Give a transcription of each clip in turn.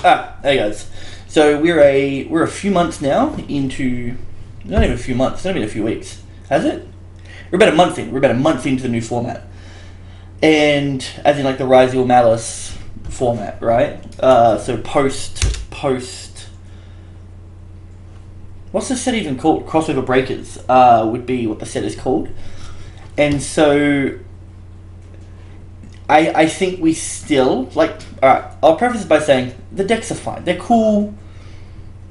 Hey guys. So we're a few months now into, not even a few months, it's only been a few weeks, has it? We're about a month in. We're about a month into the new format, and as in like the Ryzeal Malice format, right? So post. What's the set even called? Crossover Breakers would be what the set is called, and so I think we still like. All right, I'll preface it by saying the decks are fine. They're cool.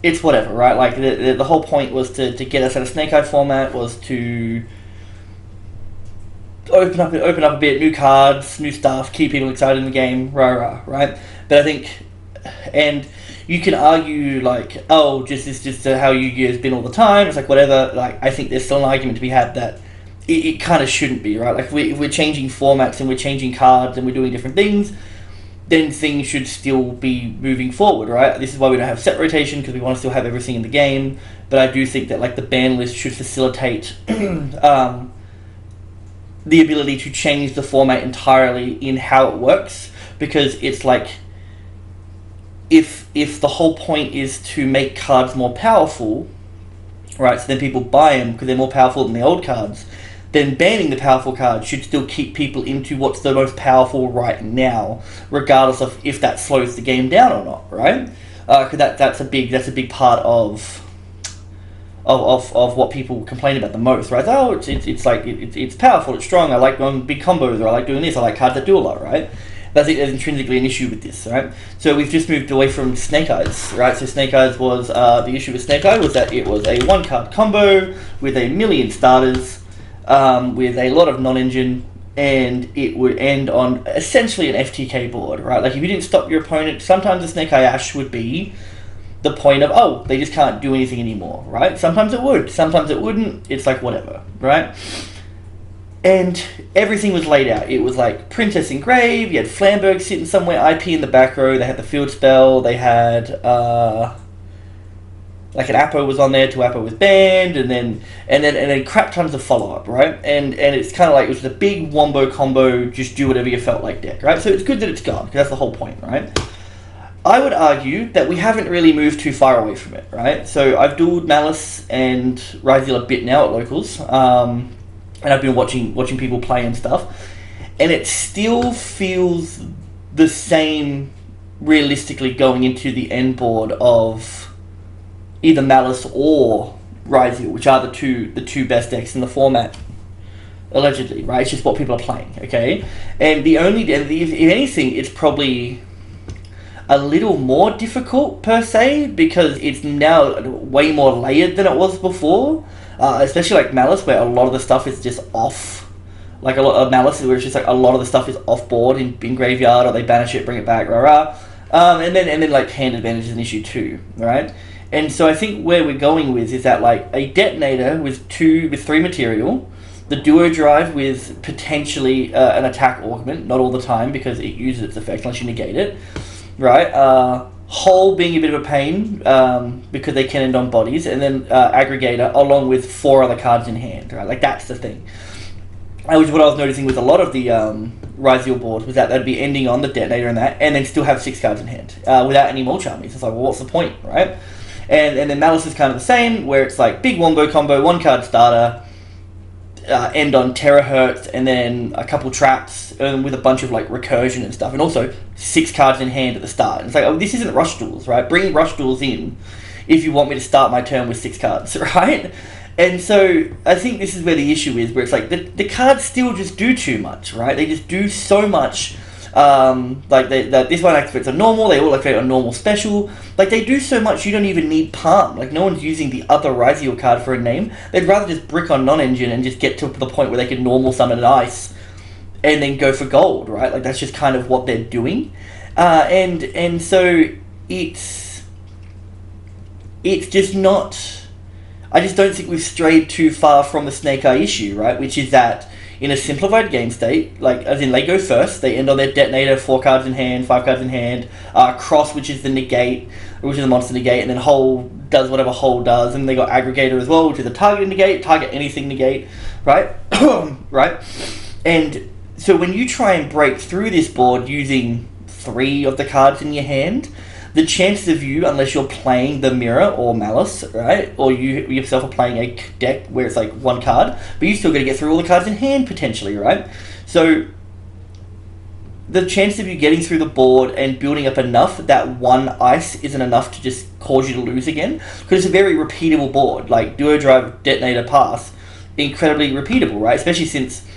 It's whatever, right? Like the whole point was to get us at a Snake Eye format, was to open up a bit, new cards, new stuff, keep people excited in the game, right? But I think, and you can argue like, oh, this is just how Yu-Gi-Oh has been all the time. It's like whatever. Like I think there's still an argument to be had that it kind of shouldn't be, right? Like if we're changing formats and we're changing cards and we're doing different things, then things should still be moving forward, right? This is why we don't have set rotation, because we want to still have everything in the game. But I do think that like the ban list should facilitate the ability to change the format entirely in how it works, because it's like if the whole point is to make cards more powerful, right? So then people buy them because they're more powerful than the old cards. Then banning the powerful cards should still keep people into what's the most powerful right now, regardless of if that slows the game down or not, right? Because that's a big part of what people complain about the most, right? Oh, it's powerful, it's strong. I like doing big combos, or I like doing this. I like cards that do a lot, right? I think there's intrinsically an issue with this, right? So we've just moved away from Snake Eyes, right? So Snake Eyes was the issue with Snake Eye was that it was a 1-card combo with a million starters. With a lot of non-engine, and it would end on essentially an FTK board, right? Like if you didn't stop your opponent, sometimes the Snake Eye Ash would be the point of, oh, they just can't do anything anymore, right? Sometimes it would, sometimes it wouldn't. It's like whatever, right? And everything was laid out. It was like Princess Engrave, you had Flamberg sitting somewhere, IP in the back row, they had the field spell, they had like an Apo was on there, 2 Apo was banned, and then crap tons of follow-up, right? And it's kind of like, it was the big wombo combo, just do whatever you felt like deck, right? So it's good that it's gone, because that's the whole point, right? I would argue that we haven't really moved too far away from it, right? So I've dueled Malice and Ryzeal a bit now at locals, and I've been watching people play and stuff, and it still feels the same realistically going into the end board of either Malice or Ryzeal, which are the two best decks in the format, allegedly, right? It's just what people are playing, okay? And if anything, it's probably a little more difficult per se, because it's now way more layered than it was before, especially like Malice, where a lot of the stuff is just off. Like a lot of Malice, where it's just like a lot of the stuff is off board in graveyard, or they banish it, bring it back, and then like hand advantage is an issue too, right? And so I think where we're going with is that like a detonator with 3 material, the duo drive with potentially an attack augment, not all the time because it uses its effect unless you negate it, right? Hole being a bit of a pain because they can end on bodies, and then aggregator along with 4 other cards in hand, right? Like that's the thing. Which what I was noticing with a lot of the Ryzeal boards was that they'd be ending on the detonator and that, and then still have 6 cards in hand without any more charmies. It's like, well, what's the point, right? And then Malice is kind of the same, where it's like big wombo combo, 1-card starter, end on terahertz, and then a couple traps with a bunch of like recursion and stuff, and also 6 cards in hand at the start. And it's like, oh, this isn't Rush Duels, right? Bring Rush Duels in if you want me to start my turn with 6 cards, right? And so I think this is where the issue is, where it's like the cards still just do too much, right? They just do so much. Like this one activates a normal, they all activate a normal special. Like they do so much you don't even need Palm. Like no one's using the other Ryzeal card for a name. They'd rather just brick on non-engine and just get to the point where they can normal summon an ice and then go for gold, right? Like that's just kind of what they're doing. And so it's just not, I just don't think we've strayed too far from the Snake Eye issue, right? Which is that in a simplified game state, like as in they go first, they end on their detonator, 4 cards in hand, 5 cards in hand, cross, which is the negate, which is the monster negate, and then hole does whatever hole does, and they got aggregator as well, which is a target negate, target anything negate, right? Right? And so when you try and break through this board using 3 of the cards in your hand, the chances of you, unless you're playing the Mirror or Malice, right, or you yourself are playing a deck where it's like one card, but you still got to get through all the cards in hand potentially, right? So the chance of you getting through the board and building up enough that one ice isn't enough to just cause you to lose again, because it's a very repeatable board. Like Duo Drive, Detonator, Pass, incredibly repeatable, right? Especially since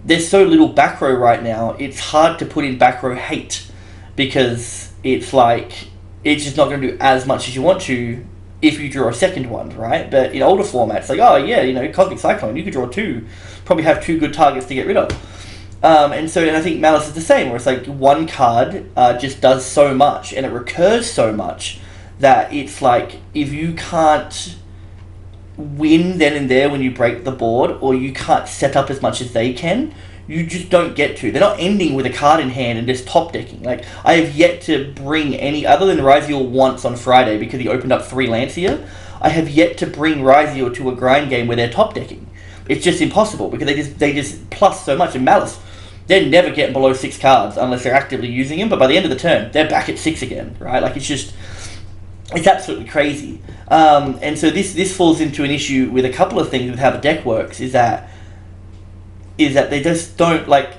there's so little back row right now, it's hard to put in back row hate, because it's like, it's just not going to do as much as you want to if you draw a second one, right? But in older formats, like, oh yeah, you know, Cosmic Cyclone, you could draw two, probably have two good targets to get rid of. And I think Malice is the same, where it's like one card just does so much, and it recurs so much, that it's like, if you can't win then and there when you break the board, or you can't set up as much as they can, you just don't get to. They're not ending with a card in hand and just top decking. Like, I have yet to bring any, other than Ryzeal once on Friday because he opened up 3 Lancia, I have yet to bring Ryzeal to a grind game where they're top decking. It's just impossible, because they just plus so much. In Malice, they're never getting below 6 cards unless they're actively using them, but by the end of the turn, they're back at 6 again, right? Like, it's absolutely crazy. And so this falls into an issue with a couple of things with how the deck works, is that they just don't, like,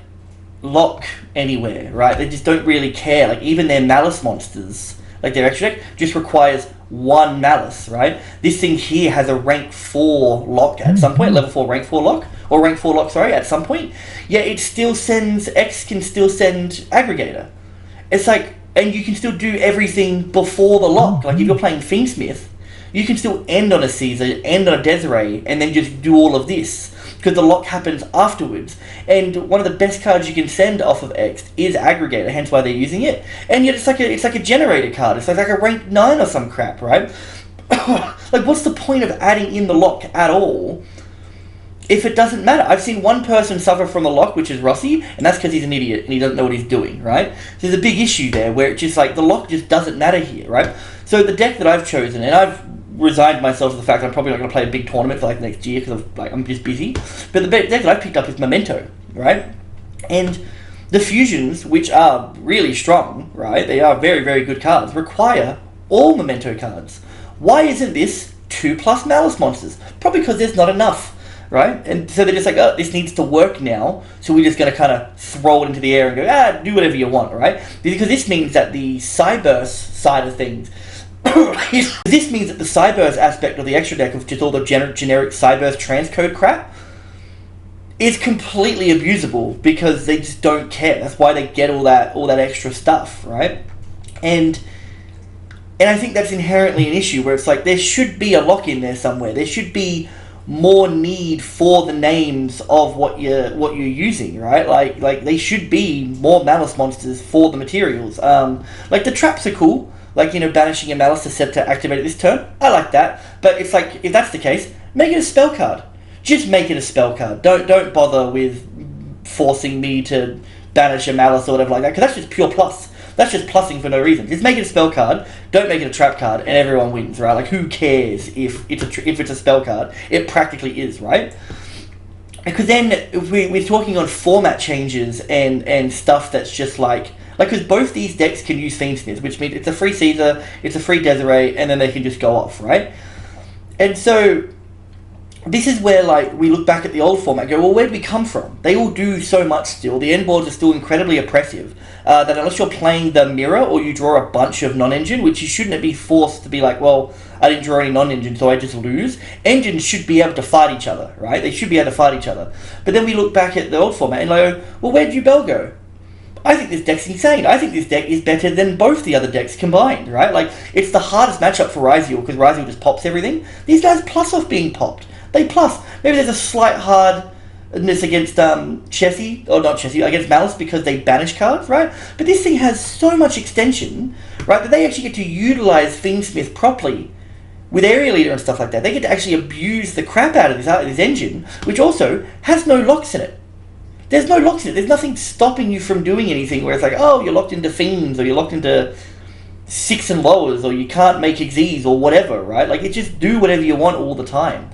lock anywhere, right? They just don't really care. Like, even their Malice monsters, like their extra deck, just requires 1 Malice, right? This thing here has a rank 4 lock at some point, level 4 rank 4 lock, or rank 4 lock, sorry, at some point. Yeah, it still sends, X can still send Aggregator. It's like, and you can still do everything before the lock. Like, if you're playing Fiendsmith, you can still end on a Caesar, end on a Desiree, and then just do all of this, because the lock happens afterwards. And one of the best cards you can send off of X is Aggregator, hence why they're using it. And yet it's like a generator card. It's like a rank 9 or some crap, right? Like, what's the point of adding in the lock at all if it doesn't matter? I've seen one person suffer from the lock, which is Rossi, and that's because he's an idiot and he doesn't know what he's doing, right? So there's a big issue there where it's just like, the lock just doesn't matter here, right? So the deck that I've chosen, and I've resigned myself to the fact I'm probably not going to play a big tournament for like next year because I'm just busy, but the deck that I've picked up is Memento, right? And the fusions, which are really strong, right, they are very, very good cards, require all Memento cards. Why isn't this 2+ Malice monsters? Probably because there's not enough, right? And so they're just like, oh, this needs to work now, so we're just going to kind of throw it into the air and go, do whatever you want, right? Because this means that the Cyburst side of things, this means that the Cyburst aspect of the extra deck of just all the generic Cyburst transcode crap is completely abusable, because they just don't care. That's why they get all that extra stuff, right? And I think that's inherently an issue, where it's like, there should be a lock in there somewhere. There should be more need for the names of what you're using, right? Like they should be more Malice monsters for the materials. Like, the traps are cool. Like, you know, banishing a Malice to set to activate it this turn. I like that. But it's like, if that's the case, make it a spell card. Just make it a spell card. Don't bother with forcing me to banish a Malice or whatever like that, because that's just pure plus. That's just plussing for no reason. Just make it a spell card. Don't make it a trap card, and everyone wins, right? Like, who cares if it's a spell card? It practically is, right? Because then if we're talking on format changes and stuff that's just like, because both these decks can use Fiendsmith, which means it's a free Caesar, it's a free Desiree, and then they can just go off, right? And so this is where, like, we look back at the old format and go, well, where did we come from? They all do so much still. The end boards are still incredibly oppressive. That unless you're playing the Mirror, or you draw a bunch of non-engine, which you shouldn't be forced to be like, well, I didn't draw any non-engine, so I just lose. Engines should be able to fight each other, right? They should be able to fight each other. But then we look back at the old format and like, well, where did you Bell go? I think this deck's insane. I think this deck is better than both the other decks combined, right? Like, it's the hardest matchup for Ryzeal, because Ryzeal just pops everything. These guys plus off being popped. They plus. Maybe there's a slight hardness against Chessie, or not Chessie, against Malice, because they banish cards, right? But this thing has so much extension, right, that they actually get to utilize Fiendsmith properly with Area Leader and stuff like that. They get to actually abuse the crap out of this engine, which also has no locks in it. There's no locks in it. There's nothing stopping you from doing anything where it's like, oh, you're locked into Fiends, or you're locked into 6 and lowers, or you can't make Xyz, or whatever, right? Like, it just do whatever you want all the time.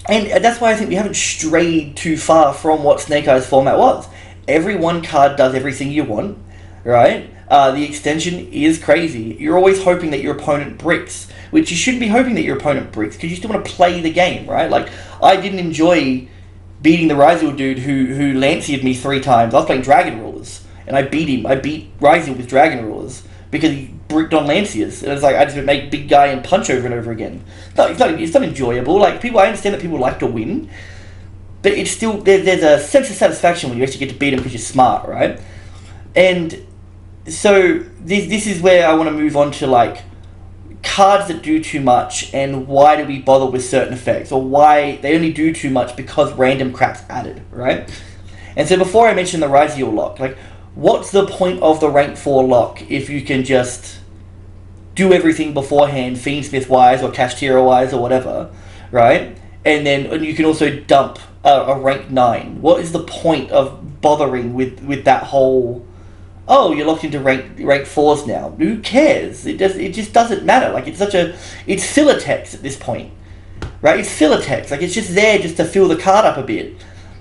And that's why I think we haven't strayed too far from what Snake Eyes format was. Every one card does everything you want, right? The extension is crazy. You're always hoping that your opponent bricks, which you shouldn't be hoping that your opponent bricks, because you still want to play the game, right? Like, I didn't enjoy beating the Ryzeal dude who Lanciered me 3 times. I was playing Dragon Rulers, and I beat him. I beat Ryzeal with Dragon Rulers because he bricked on Lanciers. And it's like, I just would make big guy and punch over and over again. It's not enjoyable. Like, I understand that people like to win, but it's still, there's a sense of satisfaction when you actually get to beat them because you're smart, right? And so this is where I want to move on to, like, cards that do too much and why do we bother with certain effects, or why they only do too much because random crap's added, right? And so before I mention the Ryzeal lock, like, what's the point of the rank 4 lock if you can just do everything beforehand, Fiendsmith wise or Kashtira wise or whatever, right? And you can also dump a rank 9. What is the point of bothering with that whole, oh, you're locked into rank 4s now? Who cares? It just doesn't matter. Like, it's filler text at this point, right? It's filler text. Like, it's just there just to fill the card up a bit,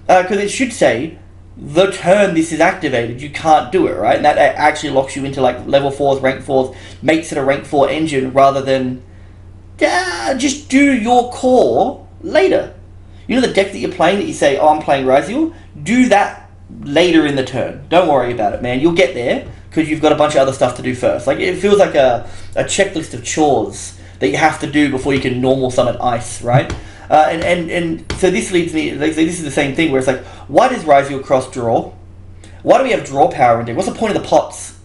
because it should say the turn this is activated, you can't do it, right? And that actually locks you into, like, level 4s, rank 4s, makes it a rank 4 engine rather than just do your core later. You know the deck that you're playing that you say, oh, I'm playing Ryzeal? Do that later in the turn. Don't worry about it, man. You'll get there because you've got a bunch of other stuff to do first. Like, it feels like a checklist of chores that you have to do before you can normal summon ice, right? And so this leads me, like, this is the same thing where it's like, why does Ryzeal cross draw? Why do we have draw power in deck? What's the point of the pots?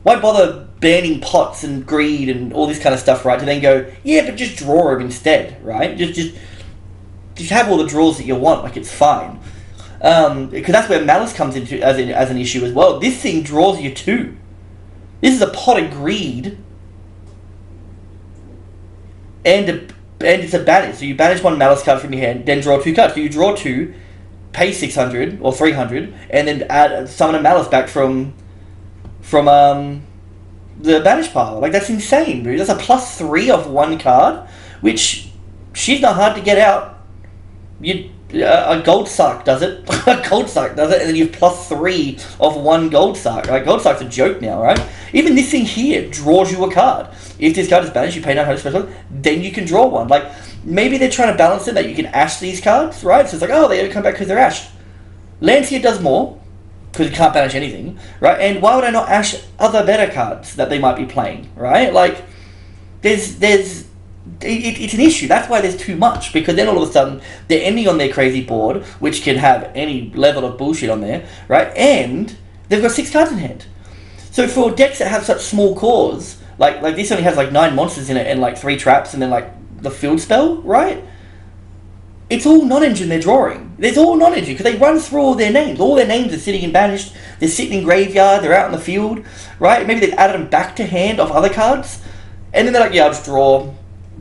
Why bother banning pots and greed and all this kind of stuff, right? To then go, yeah, but just draw them instead, right? Just have all the draws that you want, like, it's fine. Because that's where Malice comes into as an issue as well. This thing draws you 2. This is a pot of greed, and it's a banish. So you banish 1 Malice card from your hand, then draw 2 cards. So you draw 2, pay 600 or 300, and then summon a Malice back from the banish pile. Like, that's insane, dude. That's a +3 of 1 card, which she's not hard to get out. A gold sark does it. A gold sark does it, and then you have +3 of 1 gold sark. Like, gold sark's a joke now, right? Even this thing here draws you a card. If this card is banished, you pay 900 special, then you can draw 1. Like, maybe they're trying to balance it that you can ash these cards, right? So it's like, oh, they come back because they're ashed. Lancier does more because you can't banish anything, right? And why would I not ash other better cards that they might be playing, right? Like, it's an issue. That's why there's too much, because then all of a sudden they're ending on their crazy board, which can have any level of bullshit on there, right? And they've got 6 cards in hand. So for decks that have such small cores, like this only has like 9 monsters in it and like 3 traps and then like the field spell, right? It's all non-engine they're drawing. It's all non-engine because they run through all their names. All their names are sitting in banished. They're sitting in graveyard. They're out in the field, right? Maybe they've added them back to hand off other cards, and then they're like, yeah, I'll just draw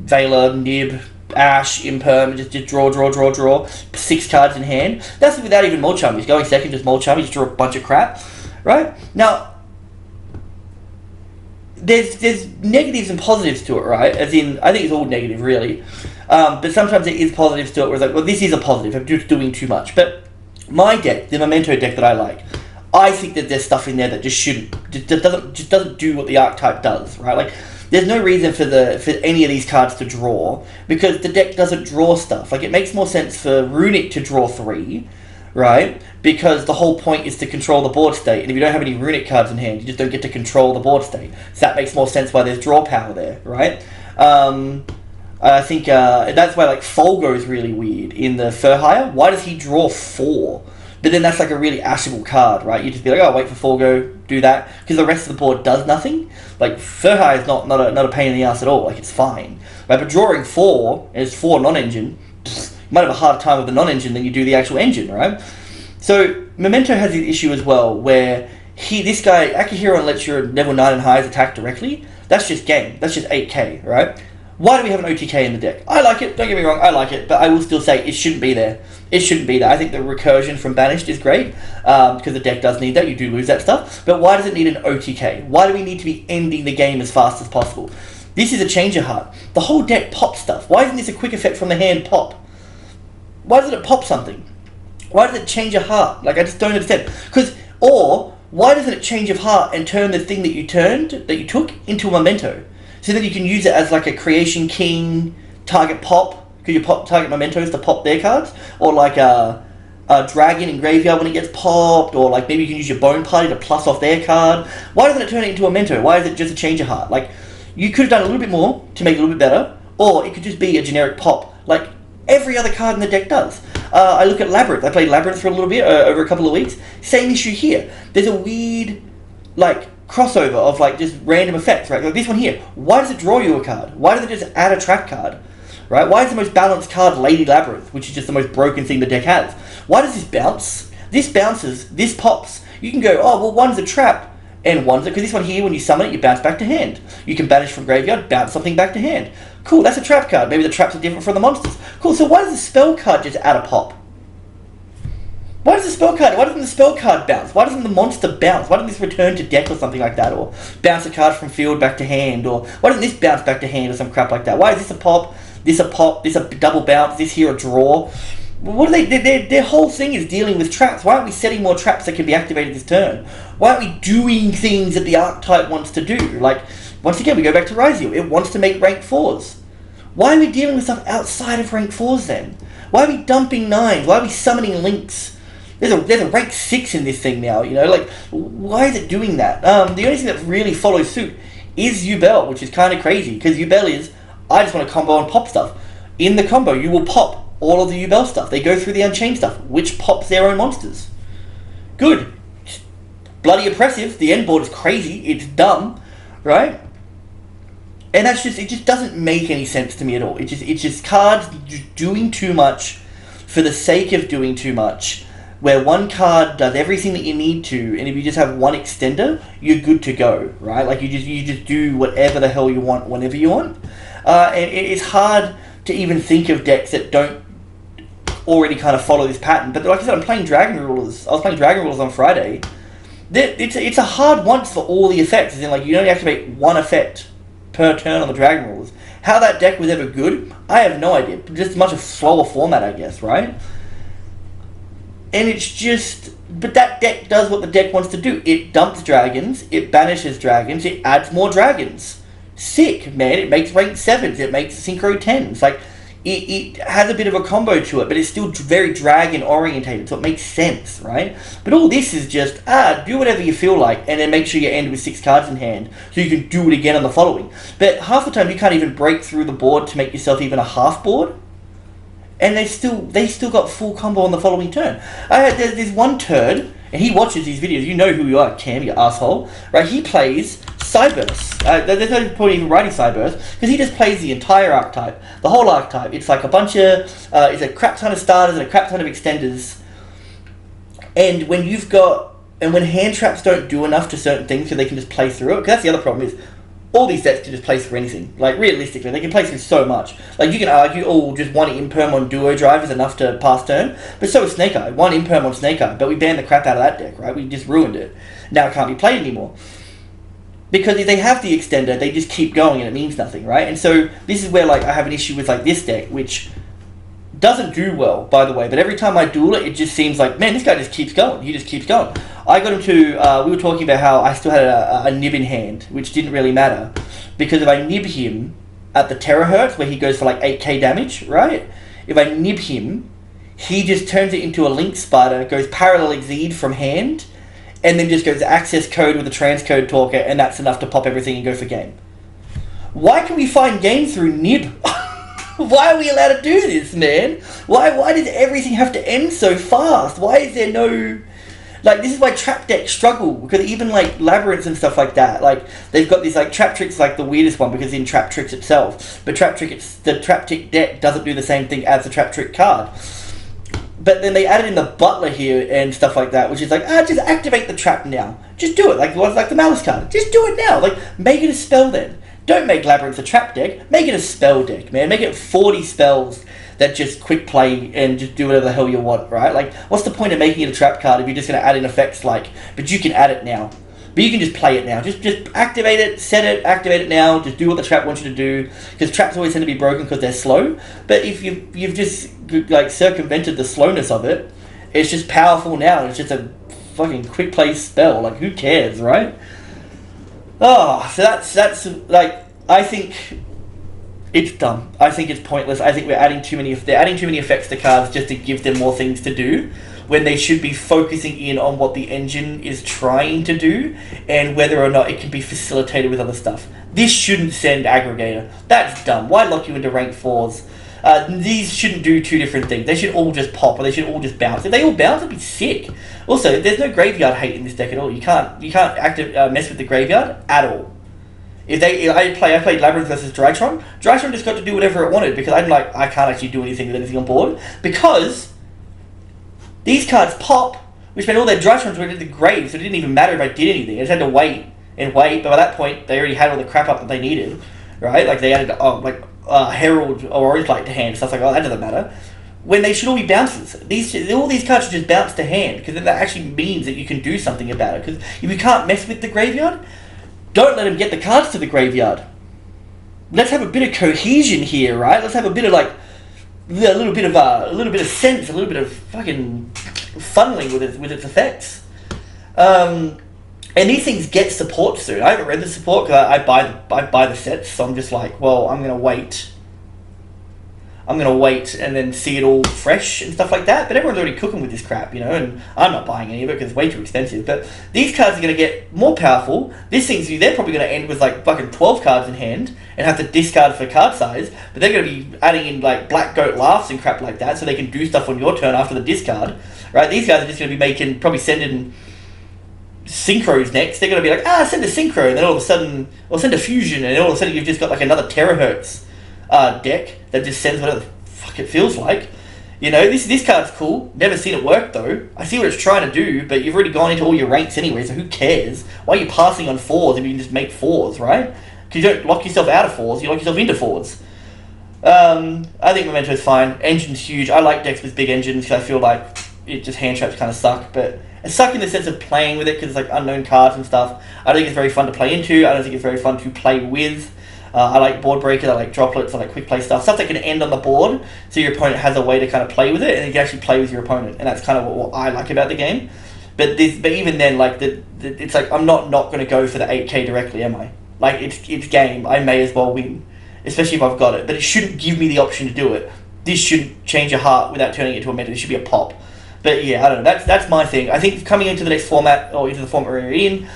Veiler, Nib, Ash, Imperm, just draw. 6 cards in hand. That's without even Mold Chummies. Going second, just Mold Chummies, just draw a bunch of crap, right? Now, there's negatives and positives to it, right? As in, I think it's all negative, really. But sometimes there is positives to it where it's like, well, this is a positive. I'm just doing too much. But my deck, the Memento deck that I like, I think that there's stuff in there that just doesn't do what the archetype does, right? Like, there's no reason for any of these cards to draw, because the deck doesn't draw stuff. Like, it makes more sense for Runic to draw 3, right? Because the whole point is to control the board state, and if you don't have any Runic cards in hand, you just don't get to control the board state. So that makes more sense why there's draw power there, right? I think that's why, like, Folgo is really weird in the Furhire. Why does he draw 4? But then that's like a really ashable card, right? You just be like, oh, wait for Folgo, do that, because the rest of the board does nothing. Like, Furhire is not a pain in the ass at all. Like, it's fine, right? But drawing 4, and it's 4 non-engine, you might have a harder time with the non-engine than you do the actual engine, right? So Memento has the issue as well, where this guy, Akihiro, lets your level 9 and highs attack directly. That's just game. That's just 8k, right? Why do we have an OTK in the deck? I like it, don't get me wrong, I like it, but I will still say it shouldn't be there. It shouldn't be there. I think the recursion from Banished is great, because the deck does need that, you do lose that stuff, but why does it need an OTK? Why do we need to be ending the game as fast as possible? This is a Changer Heart. The whole deck pops stuff. Why isn't this a quick effect from the hand pop? Why doesn't it pop something? Why does it change a heart? Like, I just don't understand. Or why doesn't it change of heart and turn the thing that you took, into a memento? So that you can use it as like a creation king, target pop, because you target mementos to pop their cards, or like a dragon in graveyard when it gets popped, or like maybe you can use your bone party to plus off their card. Why doesn't it turn it into a memento? Why is it just a change of heart? Like, you could have done a little bit more to make it a little bit better, or it could just be a generic pop, like every other card in the deck does. I look at Labyrinth. I played Labyrinth for a little bit, over a couple of weeks. Same issue here. There's a weird, like, crossover of, like, just random effects, right? Like this one here. Why does it draw you a card? Why does it just add a trap card? Right? Why is the most balanced card Lady Labyrinth, which is just the most broken thing the deck has? Why does this bounce? This bounces, this pops. You can go, oh, well, one's a trap, and one's a... Because this one here, when you summon it, you bounce back to hand. You can banish from graveyard, bounce something back to hand. Cool, that's a trap card. Maybe the traps are different from the monsters. Cool, so why does the spell card just add a pop? Why doesn't the spell card bounce? Why doesn't the monster bounce? Why doesn't this return to deck or something like that? Or bounce a card from field back to hand? Or why doesn't this bounce back to hand or some crap like that? Why is this a pop, this a double bounce, this here a draw? What are they? Their whole thing is dealing with traps. Why aren't we setting more traps that can be activated this turn? Why aren't we doing things that the archetype wants to do? Like, once again, we go back to Ryzeal. It wants to make rank 4s. Why are we dealing with stuff outside of rank 4s then? Why are we dumping 9s? Why are we summoning links? There's a rank 6 in this thing now, you know? Like, why is it doing that? The only thing that really follows suit is Yubel, which is kind of crazy, because Yubel is, I just want to combo and pop stuff. In the combo, you will pop all of the Yubel stuff. They go through the Unchained stuff, which pops their own monsters. Good. Bloody oppressive. The end board is crazy. It's dumb, right? And that's just, it just doesn't make any sense to me at all. It's just cards doing too much for the sake of doing too much, where one card does everything that you need to, and if you just have one extender, you're good to go, right? Like, you just do whatever the hell you want, whenever you want. And it's hard to even think of decks that don't already kind of follow this pattern. But like I said, I'm playing Dragon Rulers. I was playing Dragon Rulers on Friday. It's a hard once for all the effects. As in, like, you only activate one effect per turn on the Dragon Rulers. How that deck was ever good, I have no idea. Just a much of slower format, I guess, right? And it's just... But that deck does what the deck wants to do. It dumps dragons, it banishes dragons, it adds more dragons. Sick, man. It makes rank 7s, it makes synchro 10s. Like, it has a bit of a combo to it, but it's still very dragon orientated, so it makes sense, right? But all this is just, do whatever you feel like, and then make sure you end with 6 cards in hand, so you can do it again on the following. But half the time you can't even break through the board to make yourself even a half board, and they still got full combo on the following turn. There's one turd, and he watches these videos. You know who you are, Cam, you asshole, right? He plays Cyburst. There's no point even writing Cyburst, because he just plays the entire archetype, the whole archetype. It's like a bunch of, it's a crap ton of starters and a crap ton of extenders. And when when hand traps don't do enough to certain things, so they can just play through it. Because that's the other problem is, all these sets can just play through anything. Like, realistically, they can play through so much. Like, you can argue, oh, just one imperm on Duo Drive is enough to pass turn. But so is Snake Eye. One imperm on Snake Eye. But we banned the crap out of that deck, right? We just ruined it. Now it can't be played anymore. Because if they have the extender, they just keep going and it means nothing, right? And so, this is where, like, I have an issue with, like, this deck, which doesn't do well, by the way. But every time I duel it, it just seems like, man, this guy just keeps going. He just keeps going. I got him to, we were talking about how I still had a nib in hand, which didn't really matter. Because if I nib him at the terahertz, where he goes for like 8k damage, right? If I nib him, he just turns it into a link spider, goes parallel exceed from hand, and then just goes access code with a transcode talker, and that's enough to pop everything and go for game. Why can we find game through nib? Why are we allowed to do this, man? Why does everything have to end so fast? Why is there no... Like, this is why trap decks struggle, because even, like, labyrinths and stuff like that, like, they've got these, like, trap tricks, like, the weirdest one, because in trap tricks itself, but the trap trick deck doesn't do the same thing as the trap trick card. But then they added in the butler here and stuff like that, which is like, just activate the trap now. Just do it, like the malice card. Just do it now, like, make it a spell then. Don't make labyrinth a trap deck, make it a spell deck, man. Make it 40 spells that just quick play and just do whatever the hell you want, right? Like, what's the point of making it a trap card if you're just going to add in effects like, but you can add it now. But you can just play it now. Just activate it, set it, activate it now. Just do what the trap wants you to do. Because traps always tend to be broken because they're slow. But if you've just, like, circumvented the slowness of it, it's just powerful now. It's just a fucking quick play spell. Like, who cares, right? Oh, so that's like, I think it's dumb. I think it's pointless. I think they're adding too many effects to cards just to give them more things to do, when they should be focusing in on what the engine is trying to do and whether or not it can be facilitated with other stuff. This shouldn't send aggregator. That's dumb. Why lock you into rank 4s? These shouldn't do two different things. They should all just pop, or they should all just bounce. If they all bounce, it'd be sick. Also, there's no graveyard hate in this deck at all. You can't mess with the graveyard at all. I played Labyrinth versus Drytron. Drytron just got to do whatever it wanted because I can't actually do anything with anything on board because these cards pop, which meant all their Drytrons went into the grave, so it didn't even matter if I did anything. I just had to wait and wait. But by that point, they already had all the crap up that they needed, right? Like they added Herald or Orange Light to hand, stuff like that doesn't matter. When they should all be bounces. All these cards should just bounce to hand, because then that actually means that you can do something about it. Because if you can't mess with the graveyard, don't let them get the cards to the graveyard. Let's have a bit of cohesion here, right? Let's have a bit of a little bit of sense, a little bit of fucking funneling with its effects. And these things get support soon. I haven't read the support because I buy the sets, so I'm just like, well, I'm gonna wait and then see it all fresh and stuff like that. But everyone's already cooking with this crap, and I'm not buying any of it because it's way too expensive. But these cards are gonna get more powerful. They're probably gonna end with like fucking 12 cards in hand and have to discard for card size. But they're gonna be adding in like Black Goat Laughs and crap like that, so they can do stuff on your turn after the discard, right? These guys are just gonna be sending synchros next. They're going to be like, send a synchro, and then all of a sudden, or send a fusion, and all of a sudden you've just got like another terahertz deck that just sends whatever the fuck it feels like. This card's cool. Never seen it work though. I see what it's trying to do, but you've already gone into all your ranks anyway, so who cares? Why are you passing on 4s if you can just make 4s, right? Because you don't lock yourself out of 4s, you lock yourself into 4s. I think Memento's fine. Engine's huge. I like decks with big engines because I feel like hand traps kind of suck, but it's suck in the sense of playing with it because it's like unknown cards and stuff. I don't think it's very fun to play into. I don't think it's very fun to play with. I like board breakers, I like droplets, I like quick play stuff that can end on the board, so your opponent has a way to kind of play with it, and you can actually play with your opponent, and that's kind of what I like about the game. But even then, like it's like I'm not going to go for the 8k directly, am I? Like it's game. I may as well win, especially if I've got it. But it shouldn't give me the option to do it. This shouldn't change a heart without turning it to a meta. It should be a pop. But yeah, I don't know. That's my thing. I think coming into the next format, or into the format we're in,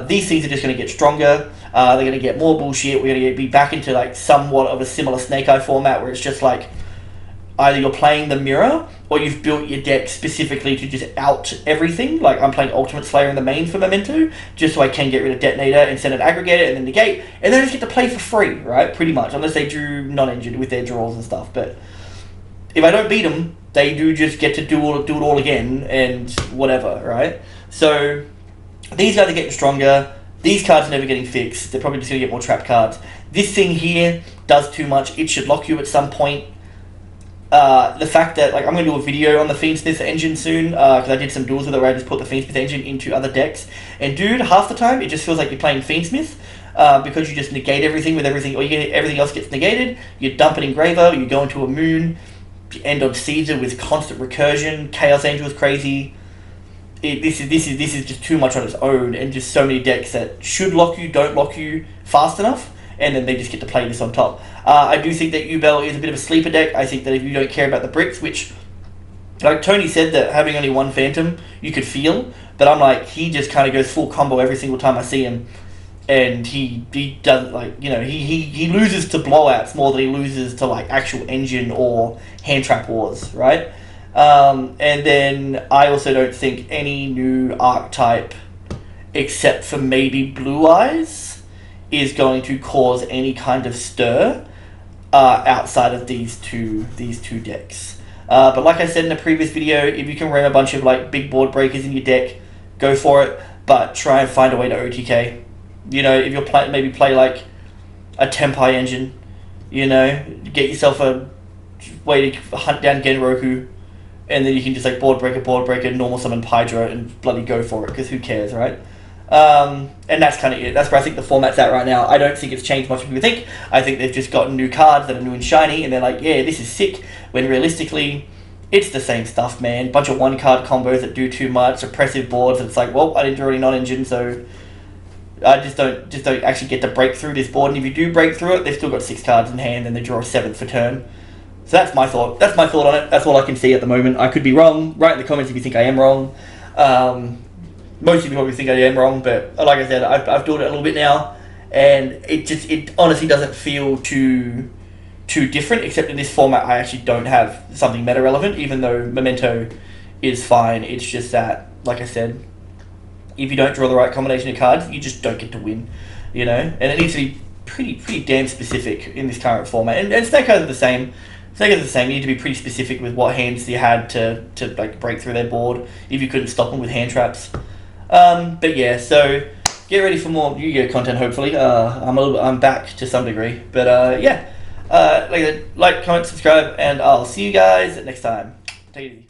these things are just going to get stronger. They're going to get more bullshit. We're going to be back into like somewhat of a similar Snake Eye format where it's just like either you're playing the mirror or you've built your deck specifically to just out everything. Like I'm playing Ultimate Slayer in the main for Memento, just so I can get rid of Detonator and send an Aggregator and then negate, and then I just get to play for free, right? Pretty much, unless they drew non-injured with their draws and stuff. But if I don't beat them, they do just get to do it all again and whatever, right? So these guys are getting stronger. These cards are never getting fixed. They're probably just going to get more trap cards. This thing here does too much. It should lock you at some point. The fact that, like, I'm going to do a video on the Fiendsmith engine soon, because I did some duels with it where I just put the Fiendsmith engine into other decks. And dude, half the time, it just feels like you're playing Fiendsmith, because you just negate everything with everything, or everything else gets negated. You dump it in Graver, you go into a Moon, you end on Caesar with constant recursion. Chaos Angel is crazy. This is just too much on its own, and just so many decks that should lock you don't lock you fast enough, and then they just get to play this on top. I do think that Ubel is a bit of a sleeper deck. I think that if you don't care about the bricks, which, like Tony said, that having only one Phantom you could feel, but I'm like, he just kind of goes full combo every single time I see him, and he doesn't, like, he loses to blowouts more than he loses to like actual engine or hand trap wars, right? And then I also don't think any new archetype, except for maybe Blue Eyes, is going to cause any kind of stir outside of these two decks. But like I said in the previous video, if you can ram a bunch of like big board breakers in your deck, go for it. But try and find a way to OTK. If you're play like a Tempai engine, get yourself a way to hunt down Genroku. And then you can just like board breaker, normal summon Hydra, and bloody go for it, because who cares, right? And that's kind of it. That's where I think the format's at right now. I don't think it's changed much as people think. I think they've just gotten new cards that are new and shiny, and they're like, yeah, this is sick. When realistically, it's the same stuff, man. Bunch of 1-card combos that do too much, oppressive boards. It's like, well, I didn't draw any non-engine, so I just don't actually get to break through this board. And if you do break through it, they've still got 6 cards in hand, and they draw a 7th for turn. So that's my thought. That's my thought on it. That's all I can see at the moment. I could be wrong. Write in the comments if you think I am wrong. Most of you probably think I am wrong, but like I said, I've done it a little bit now, and it honestly doesn't feel too different. Except in this format, I actually don't have something meta relevant, even though Memento is fine. It's just that, like I said, if you don't draw the right combination of cards, you just don't get to win, you know. And it needs to be pretty damn specific in this current format. And Snake cards are the same. Snake cards are the same. You need to be pretty specific with what hands you had to like break through their board if you couldn't stop them with hand traps. But yeah, so get ready for more Yu-Gi-Oh content. Hopefully, I'm back to some degree. But yeah, like, comment, subscribe, and I'll see you guys next time. Take it easy.